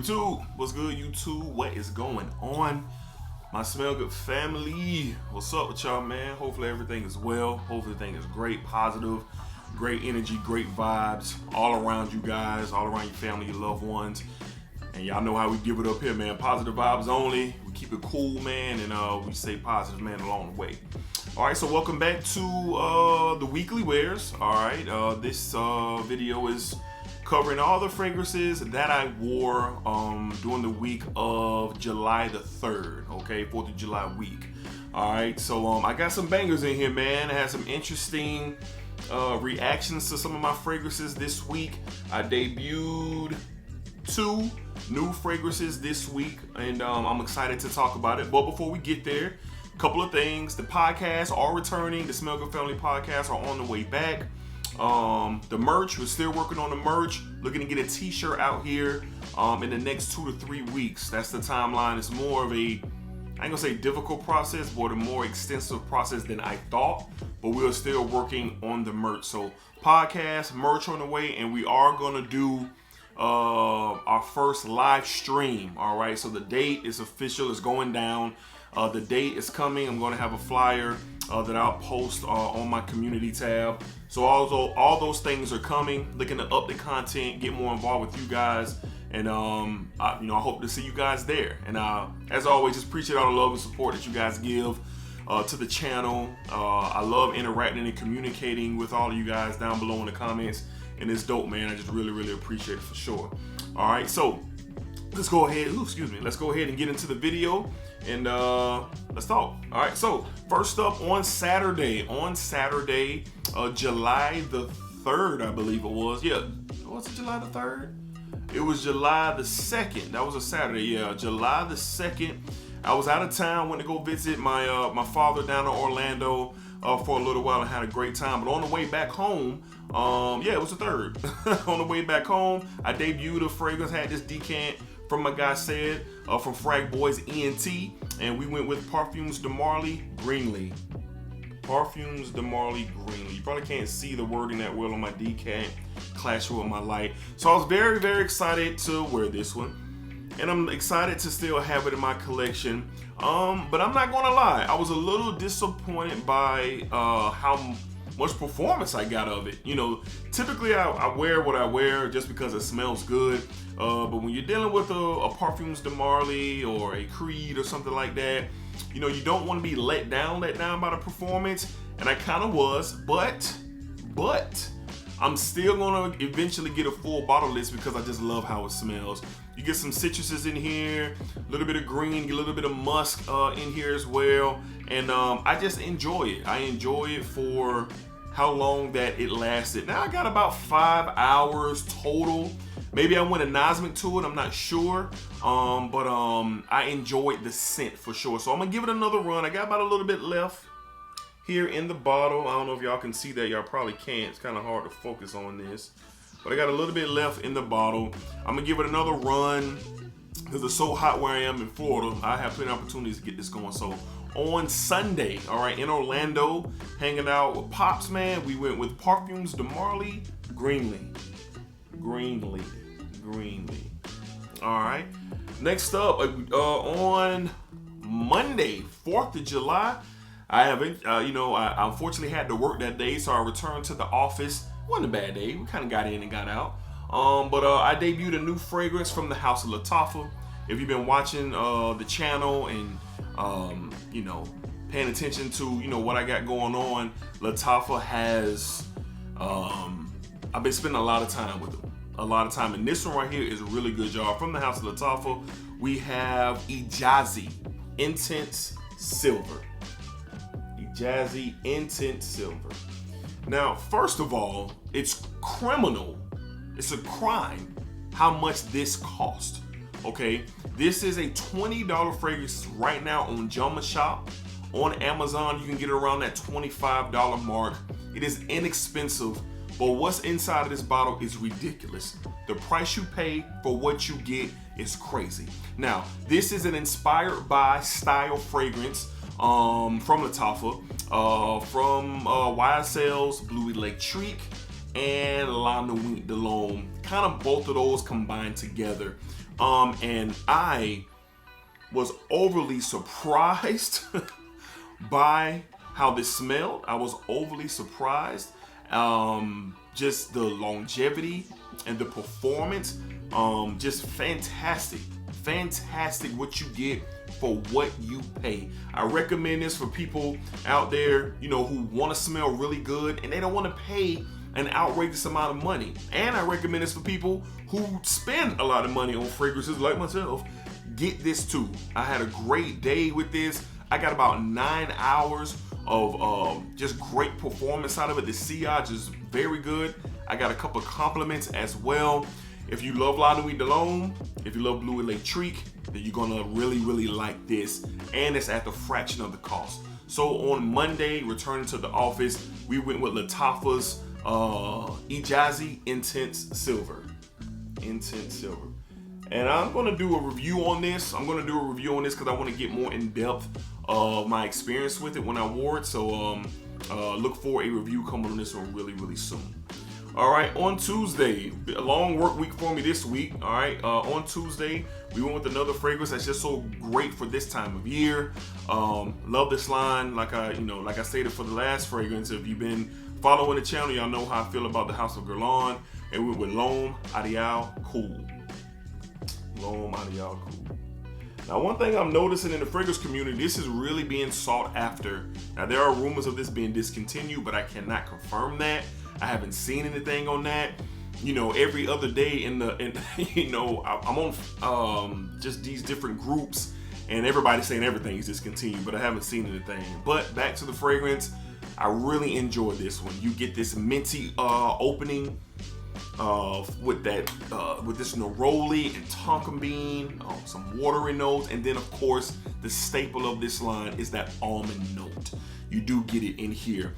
YouTube? What's good, YouTube? What is going on? My Smell Good family. What's up with y'all, man? Hopefully everything is well. Hopefully everything is great, positive, great energy, great vibes all around you guys, all around your family, your loved ones. And y'all know how we give it up here, man. Positive vibes only. We keep it cool, man, and we stay positive, man, along the way. All right, so welcome back to the weekly wears. All right, this video is covering all the fragrances that I wore during the week of July the 3rd, okay, 4th of July week. All right, so I got some bangers in here, man. I had some interesting reactions to some of my fragrances this week. I debuted 2 new fragrances this week, and I'm excited to talk about it. But before we get there, a couple of things. The podcasts are returning. The Smell Good Family podcasts are on the way back. The merch, we're still working on the merch. Looking to get a t-shirt out here in the next 2 to 3 weeks. That's the timeline. It's more of a, I ain't gonna say difficult process, but a more extensive process than I thought. But we're still working on the merch. So podcast, merch on the way, and we are gonna do our first live stream. All right, so the date is official. It's going down. The date is coming. I'm going to have a flyer that I'll post on my community tab. So all those things are coming. Looking to up the content, get more involved with you guys, and I hope to see you guys there. And as always, just appreciate all the love and support that you guys give to the channel. I love interacting and communicating with all of you guys down below in the comments, and it's dope, man. I just really appreciate it for sure. All right, so let's go ahead. Let's go ahead and get into the video. And let's talk. All right, so first up on Saturday, July the 3rd, I believe it was. Yeah, was it July the 3rd? It was July the 2nd. That was a Saturday, yeah, July the 2nd. I was out of town, went to go visit my father down in Orlando for a little while and had a great time. But on the way back home, it was the 3rd. On the way back home, I debuted a fragrance, had this decant from my guy Said from Frag Boys ENT, and we went with Parfums de Marly Greenly. Parfums de Marly Greenly. You probably can't see the wording that well on my decant, clash with my light. So I was very excited to wear this one, and I'm excited to still have it in my collection. But I'm not gonna lie, I was a little disappointed by how much performance I got of it. You know, typically I wear what I wear just because it smells good. But when you're dealing with a Parfums de Marly or a Creed or something like that, you know, you don't want to be let down by the performance. And I kind of was, but I'm still gonna eventually get a full bottle of this because I just love how it smells. You get some citruses in here, a little bit of green, a little bit of musk in here as well. And I just enjoy it. I enjoy it for how long that it lasted. Now I got about 5 hours total. Maybe I went a Nosmic to it, I'm not sure. But I enjoyed the scent for sure. So I'm gonna give it another run. I got about a little bit left here in the bottle. I don't know if y'all can see that. Y'all probably can't. It's kind of hard to focus on this. But I got a little bit left in the bottle. I'm gonna give it another run because it's so hot where I am in Florida. I have plenty of opportunities to get this going. So on Sunday, all right, in Orlando, hanging out with Pops, man, we went with Parfums de Marly Greenly. All right. Next up, on Monday, 4th of July, I unfortunately had to work that day, so I returned to the office. Wasn't a bad day. We kind of got in and got out. But I debuted a new fragrance from the House of Lattafa. If you've been watching the channel and paying attention to what I got going on, Lattafa has I've been spending a lot of time with them. And this one right here is a really good, y'all. From the House of Lattafa, we have Ijazi Intense Silver. Ijazi Intense Silver. Now, first of all, it's criminal. It's a crime how much this cost. Okay, this is a $20 fragrance right now on Jumma Shop. On Amazon, you can get it around that $25 mark. It is inexpensive, but what's inside of this bottle is ridiculous. The price you pay for what you get is crazy. Now, this is an inspired by style fragrance from Lattafa, from YSL's Blue Electrique and La Nuit de l'Homme. Kind of both of those combined together. And I was overly surprised by how this smelled. I was overly surprised. Just the longevity and the performance. Just fantastic. Fantastic what you get for what you pay. I recommend this for people out there, who want to smell really good and they don't want to pay an outrageous amount of money. And I recommend this for people who spend a lot of money on fragrances like myself. Get this too. I had a great day with this. I got about 9 hours of just great performance out of it. The sillage is very good. I got a couple of compliments as well. If you love La Nuit de l'Homme, if you love Bleu Electrique, then you're gonna really, really like this. And it's at the fraction of the cost. So on Monday, returning to the office, we went with Lattafa's Ijazi Intense Silver. Intense Silver. And I'm gonna do a review on this. Because I want to get more in depth of my experience with it when I wore it. So look for a review coming on this one really, really soon. All right, on Tuesday, a long work week for me this week. All right, on Tuesday, we went with another fragrance that's just so great for this time of year. Love this line, like I stated for the last fragrance. If you've been following the channel, y'all know how I feel about the House of Guerlain. And we went with L'Homme Ideal Cool. L'Homme Ideal Cool. Now, one thing I'm noticing in the fragrance community, this is really being sought after. Now, there are rumors of this being discontinued, but I cannot confirm that. I haven't seen anything on that. Every other day I'm on just these different groups, and everybody's saying everything's discontinued, but I haven't seen anything. But back to the fragrance, I really enjoyed this one. You get this minty opening with this neroli and tonka bean, some watery notes, and then of course the staple of this line is that almond note. You do get it in here.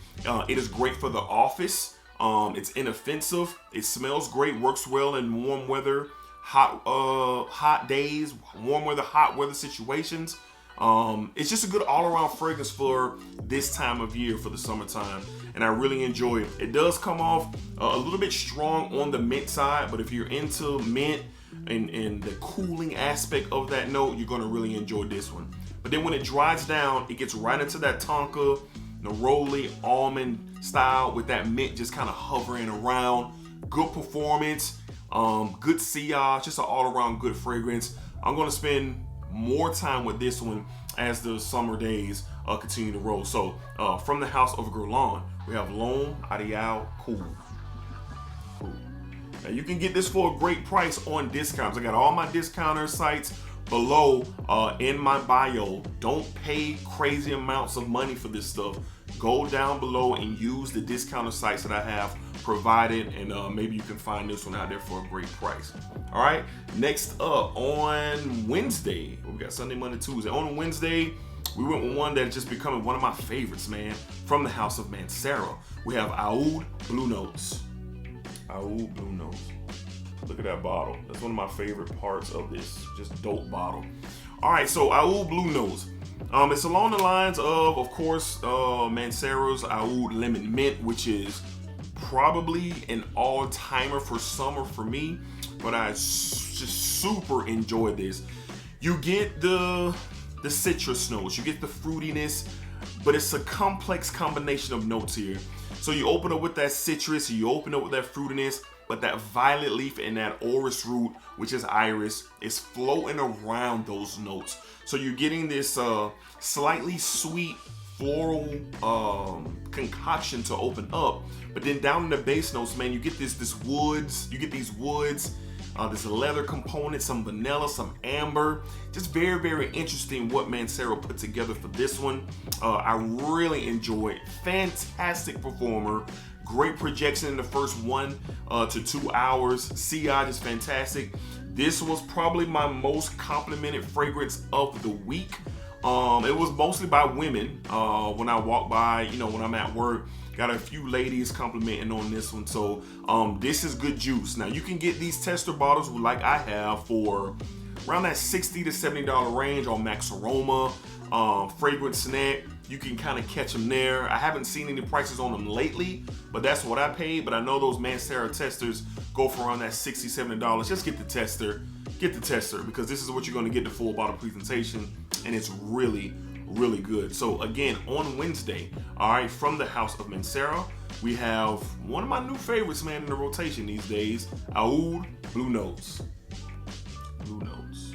It is great for the office. It's inoffensive. It smells great. Works well in warm weather, hot days, warm weather, hot weather situations. It's just a good all-around fragrance for this time of year, for the summertime, and I really enjoy it. It does come off a little bit strong on the mint side, but if you're into mint and the cooling aspect of that note, you're gonna really enjoy this one. But then when it dries down, it gets right into that tonka, neroli, almond style with that mint just kind of hovering around. Good performance, good sillage, just an all-around good fragrance. I'm gonna spend more time with this one as the summer days continue to roll. So from the House of Guerlain, we have L'Homme Ideal Cool. Now you can get this for a great price on discounts. I got all my discounter sites below in my bio. Don't pay crazy amounts of money for this stuff. Go down below and use the discounter sites that I have provided, and maybe you can find this one out there for a great price. All right, next up on Wednesday, we got Sunday, Monday, Tuesday. On Wednesday, we went with one that's just becoming one of my favorites, man, from the House of Mancera. We have Oud Blue Notes. Oud Blue Notes. Look at that bottle. That's one of my favorite parts of this. Just dope bottle. All right, so Oud Blue Notes. It's along the lines of course, Mancera's Oud Lemon Mint, which is probably an all-timer for summer for me, but I just super enjoy this. You get the citrus notes, you get the fruitiness, but it's a complex combination of notes here. So you open up with that citrus, you open up with that fruitiness, but that violet leaf and that orris root, which is iris, is floating around those notes. So you're getting this slightly sweet floral concoction to open up, but then down in the base notes, man, you get this woods. You get these woods. There's a leather component, some vanilla, some amber. Just very, very interesting what Mancera put together for this one. I really enjoyed it. Fantastic performer. Great projection in the first 1 to 2 hours. Sillage is fantastic. This was probably my most complimented fragrance of the week. It was mostly by women when I walk by, when I'm at work. Got a few ladies complimenting on this one. So this is good juice. Now you can get these tester bottles like I have for around that $60 to $70 range on Max Aroma, Fragrance Snack. You can kind of catch them there. I haven't seen any prices on them lately, but that's what I paid. But I know those Mancera testers go for around that $60, $70. Just get the tester. get the tester, because this is what you're going to get, the full bottle presentation, and it's really, really good. So again, on Wednesday, all right, from the House of Mancera, we have one of my new favorites, man, in the rotation these days, Oud Blue Notes. Blue Notes.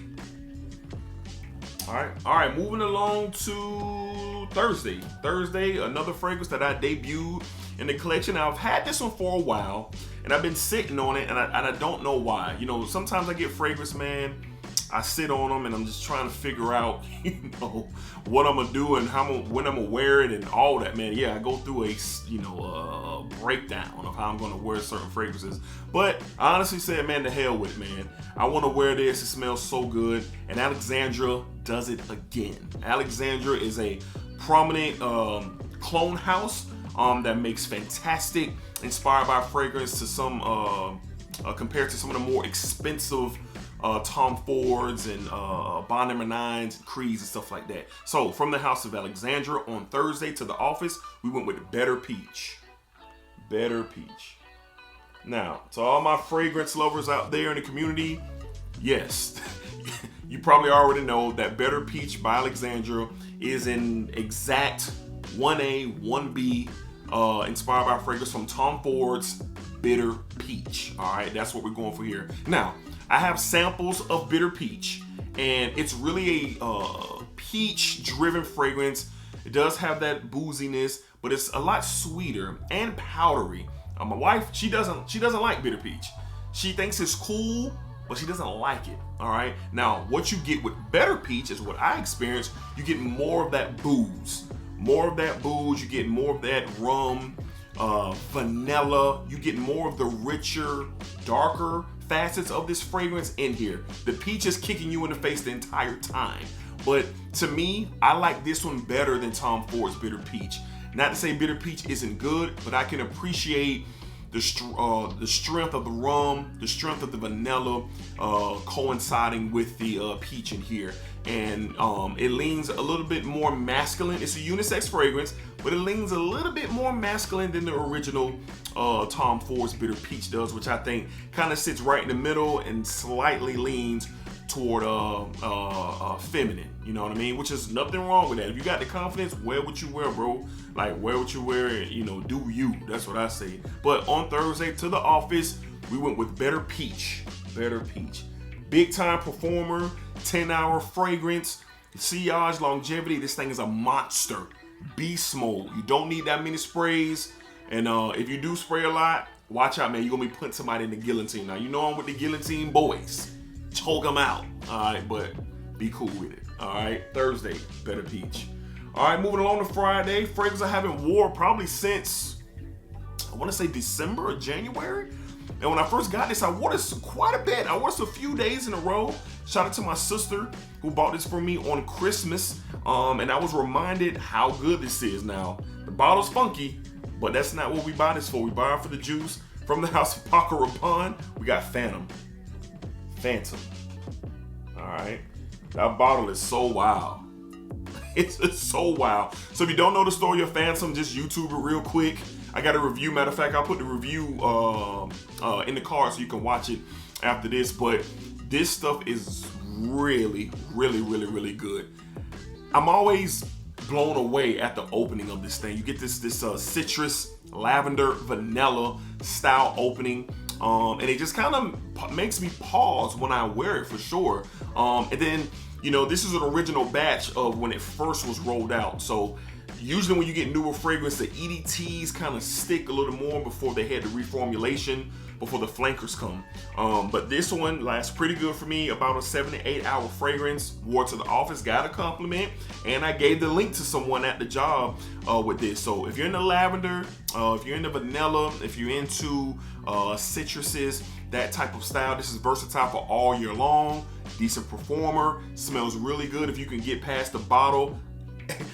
All right, moving along to Thursday. Thursday, another fragrance that I debuted in the collection. Now, I've had this one for a while, and I've been sitting on it, and I don't know why. You know, sometimes I get fragrance, man, I sit on them and I'm just trying to figure out, you know, what I'm gonna do and when I'm gonna wear it and all that, man. Yeah, I go through a breakdown of how I'm gonna wear certain fragrances. But I honestly said, man, to hell with it, man. I want to wear this. It smells so good, and Alexandra does it again. Alexandra is a prominent clone house that makes fantastic, inspired by fragrance to some compared to some of the more expensive Tom Fords and Bond No. 9s, and Creeds and stuff like that. So from the House of Alexandra, on Thursday to the office, we went with Better Peach. Better Peach. Now, to all my fragrance lovers out there in the community, yes, you probably already know that Better Peach by Alexandra is an exact 1A, 1B, inspired by fragrance from Tom Ford's Bitter Peach. All right, that's what we're going for here. Now, I have samples of Bitter Peach, and it's really a peach-driven fragrance. It does have that booziness, but it's a lot sweeter and powdery. My wife, she doesn't like Bitter Peach. She thinks it's cool, but she doesn't like it. All right. Now, what you get with Better Peach is what I experienced. You get more of that booze. More of that booze. You get more of that rum, vanilla. You get more of the richer, darker facets of this fragrance in here. The peach is kicking you in the face the entire time. But to me, I like this one better than Tom Ford's Bitter Peach. Not to say Bitter Peach isn't good, but I can appreciate the strength of the rum, the strength of the vanilla coinciding with the peach in here. And it leans a little bit more masculine. It's a unisex fragrance, but it leans a little bit more masculine than the original Tom Ford's Bitter Peach does, which I think kind of sits right in the middle and slightly leans toward feminine. You know what I mean? Which is nothing wrong with that. If you got the confidence, wear what you wear, bro. Like, wear what you wear, and, you know, do you. That's what I say. But on Thursday to the office, we went with Better Peach. Better Peach. Big time performer, 10-hour fragrance, sillage, longevity. This thing is a monster. Beast mode. You don't need that many sprays. And if you do spray a lot, watch out, man. You're going to be putting somebody in the guillotine. Now, you know I'm with the guillotine boys. Choke them out. All right, but be cool with it. All right, Thursday, Better Peach. All right, moving along to Friday. Fragrance I haven't worn probably since, I want to say December or January. And when I first got this, I wore this quite a bit. I wore this a few days in a row. Shout out to my sister who bought this for me on Christmas. And I was reminded how good this is. Now, the bottle's funky, but that's not what we buy this for. We buy it for the juice. From the House of Paco Rabanne, we got Phantom. All right. That bottle is so wild. It's just so wild. So if you don't know the story of Phantom, just YouTube it real quick. I got a review. Matter of fact, I'll put the review in the card so you can watch it after this. But this stuff is really, really, really, really good. I'm always blown away at the opening of this thing. You get this citrus, lavender, vanilla style opening. And it just kind of makes me pause when I wear it for sure. And then, you know, this is an original batch of when it first was rolled out. So usually when you get newer fragrance, the EDTs kind of stick a little more before they had the reformulation, before the flankers come. But this one lasts pretty good for me, about a 7 to 8 hour fragrance. Wore to the office, got a compliment, and I gave the link to someone at the job with this. So if you're into lavender, if you're into vanilla, if you're into citruses, that type of style, this is versatile for all year long. Decent performer, smells really good if you can get past the bottle.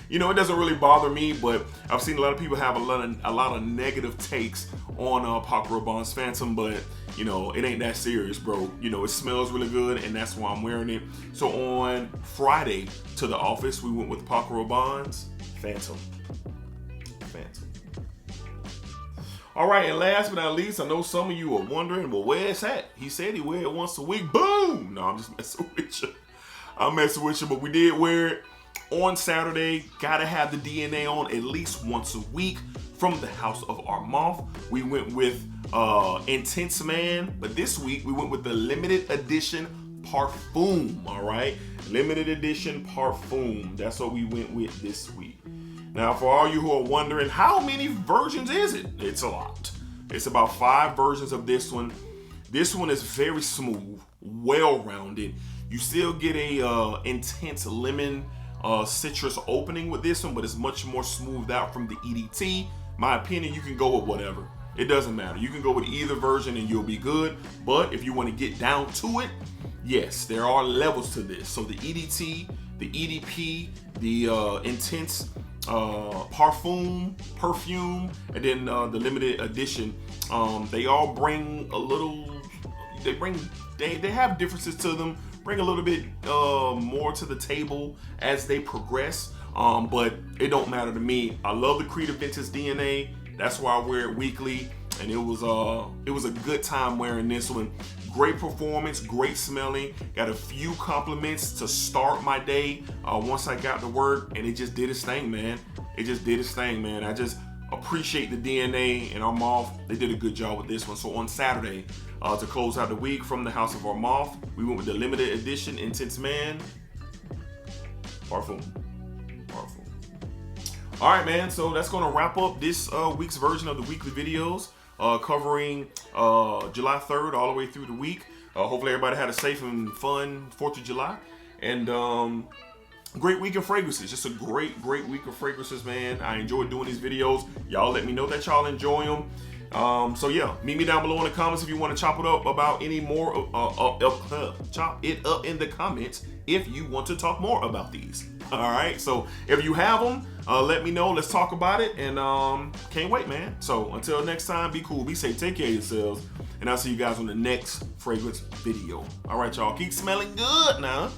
You know, it doesn't really bother me, but I've seen a lot of people have a lot of negative takes on Paco Rabanne's Phantom, but you know, it ain't that serious, bro. You know, it smells really good, and that's why I'm wearing it. So on Friday to the office, we went with Paco Rabanne's Phantom. All right, and last but not least, I know some of you are wondering, well, where it's at? He said he wear it once a week. Boom! No, I'm just messing with you. I'm messing with you, but we did wear it on Saturday. Gotta have the DNA on at least once a week from the House of Our Moth. We went with Intense Man, but this week we went with the limited edition Parfum, all right? Limited edition Parfum. That's what we went with this week. Now, for all you who are wondering, how many versions is it? It's a lot. It's about 5 versions of this one. This one is very smooth, well-rounded. You still get a intense lemon citrus opening with this one, but it's much more smoothed out from the EDT. My opinion, you can go with whatever. It doesn't matter. You can go with either version and you'll be good. But if you want to get down to it, yes, there are levels to this. So the EDT, the EDP, the intense perfume, and then the limited edition. They all bring a little. They have differences to them. Bring a little bit more to the table as they progress. But it don't matter to me. I love the Creative Vintage DNA. That's why I wear it weekly, and it was a good time wearing this one. Great performance, great smelling. Got a few compliments to start my day once I got to work, and it just did its thing, man. It just did its thing, man. I just appreciate the DNA and Our Moth. They did a good job with this one. So on Saturday, to close out the week from the House of Our Moth, we went with the limited edition Intense Man Parfum. All right, man. So that's gonna wrap up this week's version of the weekly videos, covering July 3rd all the way through the week. Hopefully everybody had a safe and fun 4th of July, and great week of fragrances. Just a great week of fragrances, man. I enjoyed doing these videos. Y'all let me know that y'all enjoy them. So yeah, meet me down below in the comments if you want to chop it up about any more. Chop it up in the comments if you want to talk more about these. All right, so if you have them, let me know. Let's talk about it, and can't wait, man. So until next time, be cool, be safe, take care of yourselves, and I'll see you guys on the next fragrance video. All right, y'all, keep smelling good now.